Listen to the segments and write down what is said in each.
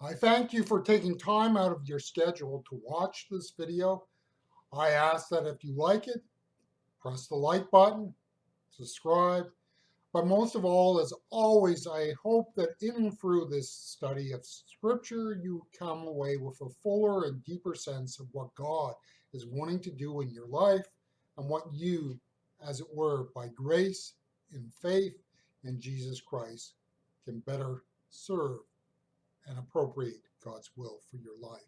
I thank you for taking time out of your schedule to watch this video. I ask that if you like it, press the like button, subscribe, but most of all, as always, I hope that in and through this study of Scripture, you come away with a fuller and deeper sense of what God is wanting to do in your life and what you, as it were, by grace and faith in Jesus Christ, can better serve and appropriate God's will for your life.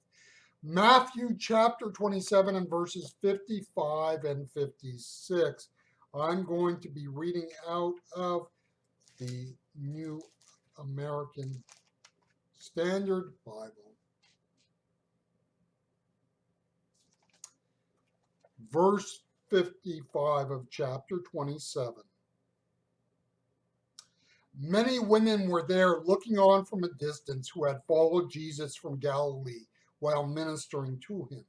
Matthew chapter 27 and verses 55 and 56. I'm going to be reading out of the New American Standard Bible. Verse 55 of chapter 27. Many women were there looking on from a distance who had followed Jesus from Galilee while ministering to him.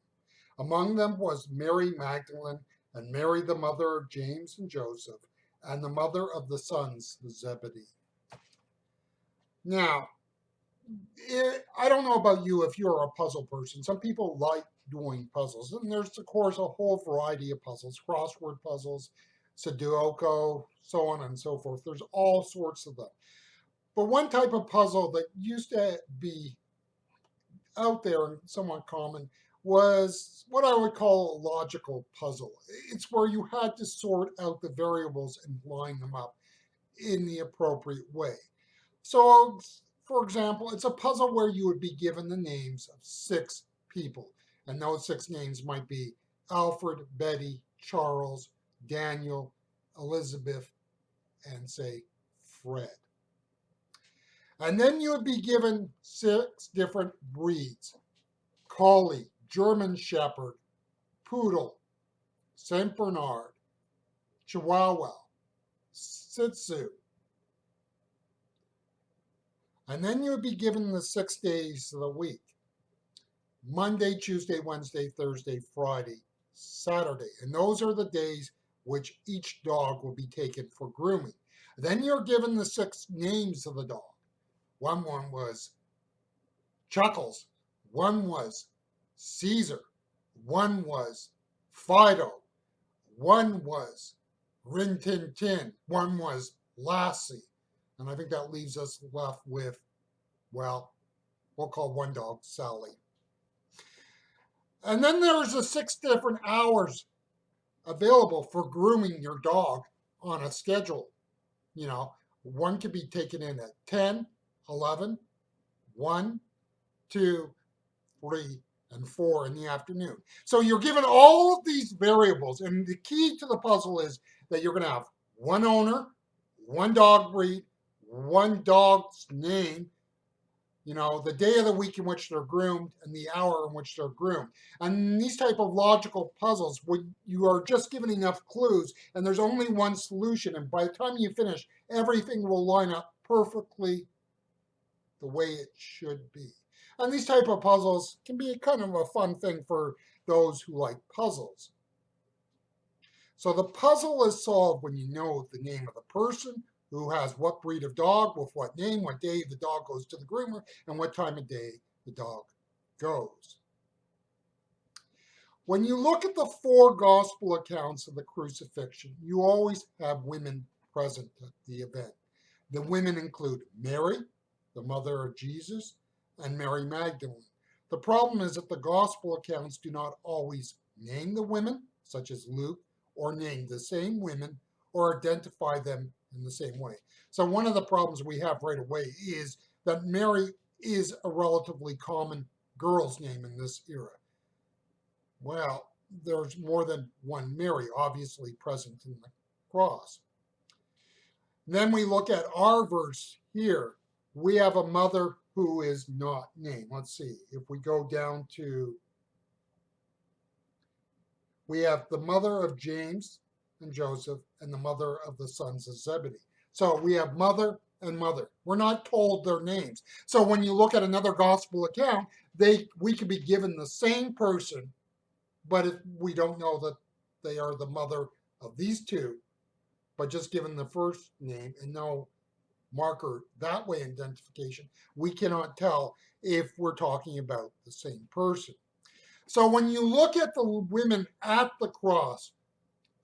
Among them was Mary Magdalene and Mary, the mother of James and Joseph, and the mother of the sons of Zebedee. Now, I don't know about you if you're a puzzle person. Some people like doing puzzles, and there's, of course, a whole variety of puzzles, crossword puzzles, Sudoku, so on and so forth. There's all sorts of them. But one type of puzzle that used to be out there and somewhat common was what I would call a logical puzzle. It's where you had to sort out the variables and line them up in the appropriate way. So, for example, it's a puzzle where you would be given the names of 6 people, and those 6 names might be Alfred, Betty, Charles, Daniel, Elizabeth, and say Fred. And then you would be given 6 different breeds: Collie, German Shepherd, Poodle, St. Bernard, Chihuahua, Shih Tzu. And then you would be given the 6 days of the week: Monday, Tuesday, Wednesday, Thursday, Friday, Saturday. And those are the days which each dog will be taken for grooming. Then you're given the 6 names of the dog. One was Chuckles, one was Caesar, one was Fido, one was Rin Tin Tin, one was Lassie. And I think that leaves us left with, well, we'll call one dog Sally. And then there's the 6 different hours available for grooming your dog on a schedule. You know, one could be taken in at 10, 11, 1, 2, 3, and 4 in the afternoon. So you're given all of these variables, and the key to the puzzle is that you're going to have one owner, one dog breed, one dog's name, the day of the week in which they're groomed and the hour in which they're groomed. And these type of logical puzzles, when you are just given enough clues and there's only one solution, and by the time you finish, everything will line up perfectly the way it should be. And these type of puzzles can be kind of a fun thing for those who like puzzles. So the puzzle is solved when you know the name of the person, who has what breed of dog, with what name, what day the dog goes to the groomer, and what time of day the dog goes. When you look at the 4 gospel accounts of the crucifixion, you always have women present at the event. The women include Mary, the mother of Jesus, and Mary Magdalene. The problem is that the gospel accounts do not always name the women, such as Luke, or name the same women, or identify them in the same way. So one of the problems we have right away is that Mary is a relatively common girl's name in this era. Well, there's more than one Mary obviously present in the cross. Then we look at our verse here. We have a mother who is not named. Let's see, if we go down to, we have the mother of James and Joseph and the mother of the sons of Zebedee. So we have mother and mother. We're not told their names. So when you look at another gospel account, we could be given the same person, but if we don't know that they are the mother of these two, but just given the first name and no marker that way identification, we cannot tell if we're talking about the same person. So when you look at the women at the cross,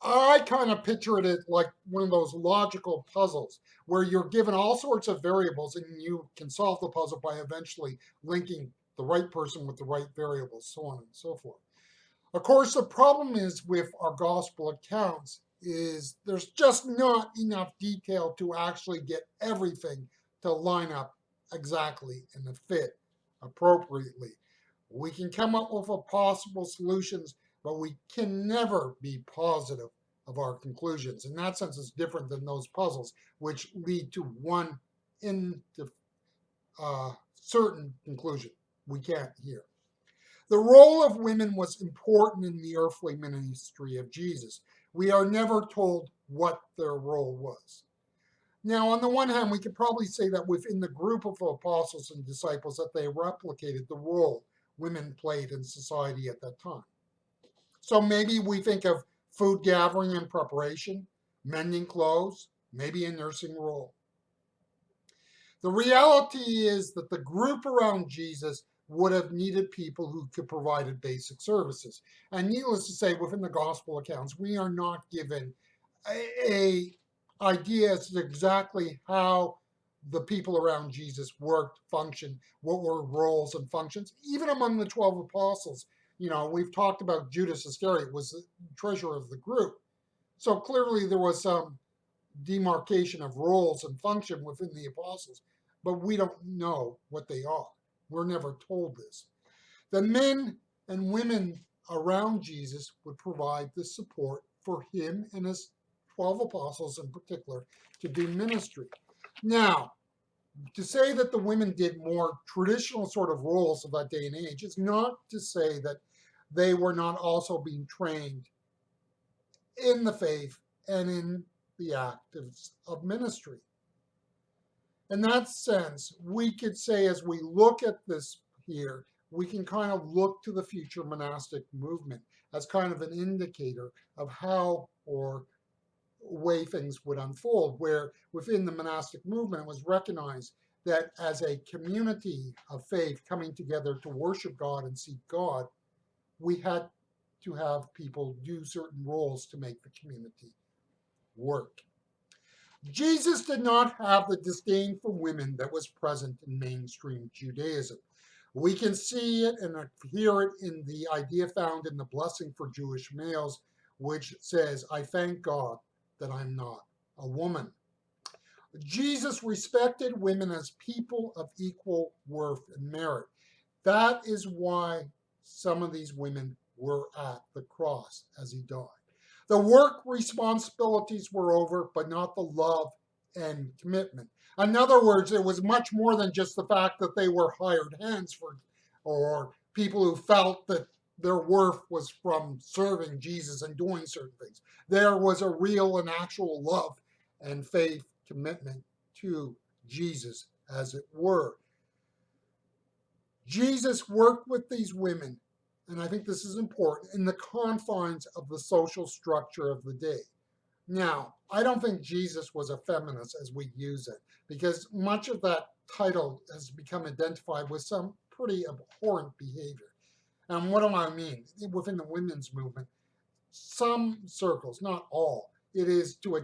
I kind of picture it like one of those logical puzzles where you're given all sorts of variables and you can solve the puzzle by eventually linking the right person with the right variables, so on and so forth. Of course, the problem is with our gospel accounts is there's just not enough detail to actually get everything to line up exactly and to fit appropriately. We can come up with possible solutions, but we can never be positive of our conclusions. In that sense, it's different than those puzzles, which lead to one certain conclusion. We can't here. The role of women was important in the earthly ministry of Jesus. We are never told what their role was. Now, on the one hand, we could probably say that within the group of apostles and disciples that they replicated the role women played in society at that time. So maybe we think of food gathering and preparation, mending clothes, maybe a nursing role. The reality is that the group around Jesus would have needed people who could provide basic services. And needless to say, within the gospel accounts, we are not given a idea as to exactly how the people around Jesus worked, functioned, what were roles and functions, even among the 12 apostles. You know, we've talked about Judas Iscariot was the treasurer of the group. So clearly there was some demarcation of roles and function within the apostles, but we don't know what they are. We're never told this. The men and women around Jesus would provide the support for him and his 12 apostles in particular to do ministry. Now, to say that the women did more traditional sort of roles of that day and age is not to say that they were not also being trained in the faith and in the acts of ministry. In that sense, we could say as we look at this here, we can kind of look to the future monastic movement as kind of an indicator of how or way things would unfold, where within the monastic movement it was recognized that as a community of faith coming together to worship God and seek God, we had to have people do certain roles to make the community work. Jesus did not have the disdain for women that was present in mainstream Judaism. We can see it and hear it in the idea found in the blessing for Jewish males, which says, I thank God that I'm not a woman. Jesus respected women as people of equal worth and merit. That is why some of these women were at the cross as he died. The work responsibilities were over, but not the love and commitment. In other words, it was much more than just the fact that they were hired hands for, or people who felt that their worth was from serving Jesus and doing certain things. There was a real and actual love and faith commitment to Jesus, as it were. Jesus worked with these women, and I think this is important, in the confines of the social structure of the day. Now, I don't think Jesus was a feminist as we use it, because much of that title has become identified with some pretty abhorrent behavior. And what do I mean? Within the women's movement, some circles, not all, it is to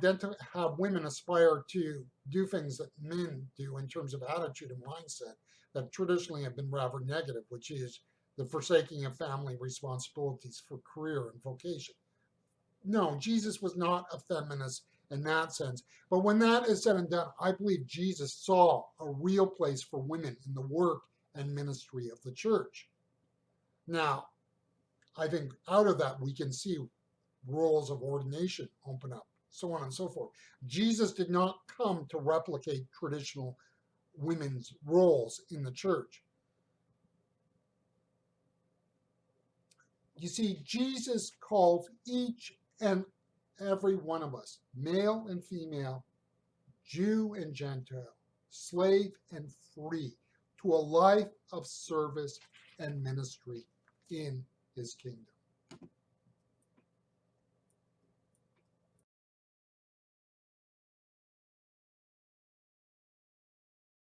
have women aspire to do things that men do in terms of attitude and mindset that traditionally have been rather negative, which is the forsaking of family responsibilities for career and vocation. No, Jesus was not a feminist in that sense. But when that is said and done, I believe Jesus saw a real place for women in the work and ministry of the church. Now, I think out of that we can see roles of ordination open up, so on and so forth. Jesus did not come to replicate traditional women's roles in the church. You see, Jesus calls each and every one of us, male and female, Jew and Gentile, slave and free, to a life of service and ministry in his kingdom.